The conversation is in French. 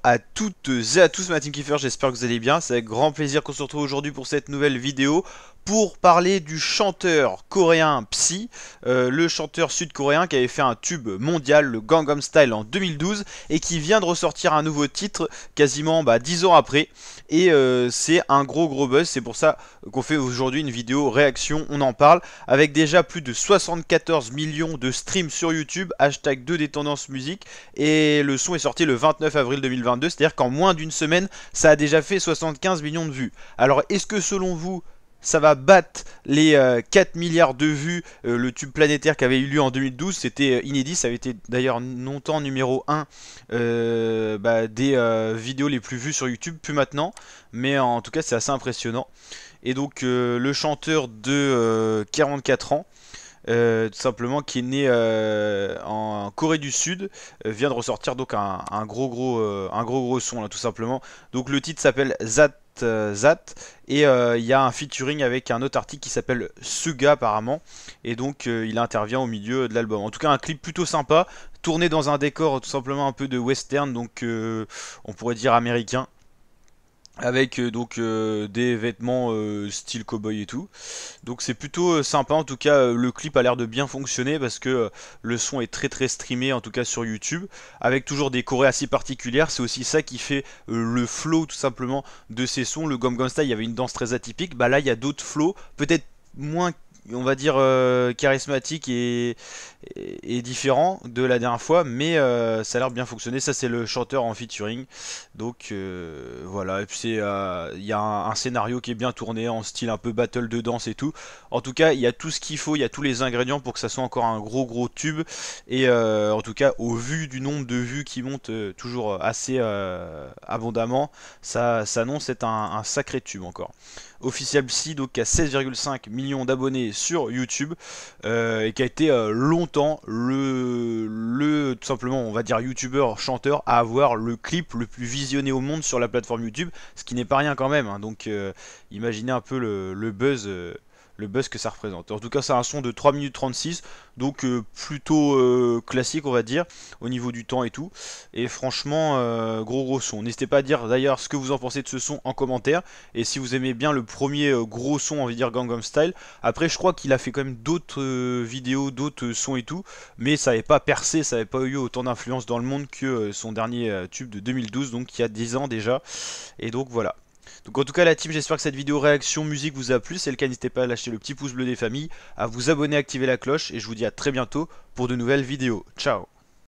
à toutes et à tous, ma team Kiefer, j'espère que vous allez bien. C'est avec grand plaisir qu'on se retrouve aujourd'hui pour cette nouvelle vidéo pour parler du chanteur coréen Psy, le chanteur sud-coréen qui avait fait un tube mondial, le Gangnam Style en 2012 et qui vient de ressortir un nouveau titre quasiment 10 ans après et c'est un gros buzz. C'est pour ça qu'on fait aujourd'hui une vidéo réaction, on en parle avec déjà plus de 74 millions de streams sur YouTube, hashtag 2 des tendances musique, et le son est sorti le 29 avril 2022, c'est-à-dire qu'en moins d'une semaine ça a déjà fait 75 millions de vues. Alors est-ce que selon vous ça va battre les 4 milliards de vues, le tube planétaire qui avait eu lieu en 2012, c'était inédit, ça avait été d'ailleurs longtemps numéro 1 des vidéos les plus vues sur YouTube, plus maintenant, mais en tout cas c'est assez impressionnant. Et donc le chanteur de 44 ans, tout simplement, qui est né en Corée du Sud, vient de ressortir donc un gros son là, tout simplement. Donc le titre s'appelle Zat et il y a un featuring avec un autre artiste qui s'appelle Suga apparemment, et donc il intervient au milieu de l'album. En tout cas un clip plutôt sympa, tourné dans un décor tout simplement un peu de western, donc on pourrait dire américain, avec des vêtements style cowboy et tout. Donc c'est plutôt sympa. En tout cas le clip a l'air de bien fonctionner parce que le son est très streamé, en tout cas sur YouTube, avec toujours des chorés assez particulières. C'est aussi ça qui fait le flow tout simplement de ces sons. Le Gangnam Style, il y avait une danse très atypique, bah là il y a d'autres flows, peut-être moins, on va dire, charismatique et différent de la dernière fois, mais ça a l'air bien fonctionné. Ça c'est le chanteur en featuring, donc voilà. Et puis il y a un scénario qui est bien tourné en style un peu battle de danse et tout. En tout cas il y a tout ce qu'il faut, il y a tous les ingrédients pour que ça soit encore un gros tube, et en tout cas au vu du nombre de vues qui monte toujours assez abondamment, ça annonce être un sacré tube encore. Official Psy donc a 16,5 millions d'abonnés sur YouTube, et qui a été longtemps tout simplement, on va dire, youtubeur chanteur à avoir le clip le plus visionné au monde sur la plateforme YouTube, ce qui n'est pas rien quand même, hein. Donc imaginez un peu le buzz que ça représente. En tout cas c'est un son de 3 minutes 36, donc plutôt classique, on va dire, au niveau du temps et tout. Et franchement gros son. N'hésitez pas à dire d'ailleurs ce que vous en pensez de ce son en commentaire, et si vous aimez bien le premier gros son, on va dire, Gangnam Style. Après je crois qu'il a fait quand même d'autres vidéos, d'autres sons et tout, mais ça n'avait pas percé, ça n'avait pas eu autant d'influence dans le monde que son dernier tube de 2012, donc il y a 10 ans déjà. Et donc voilà. Donc en tout cas la team, j'espère que cette vidéo réaction musique vous a plu. Si c'est le cas, n'hésitez pas à lâcher le petit pouce bleu des familles, à vous abonner, à activer la cloche, et je vous dis à très bientôt pour de nouvelles vidéos. Ciao.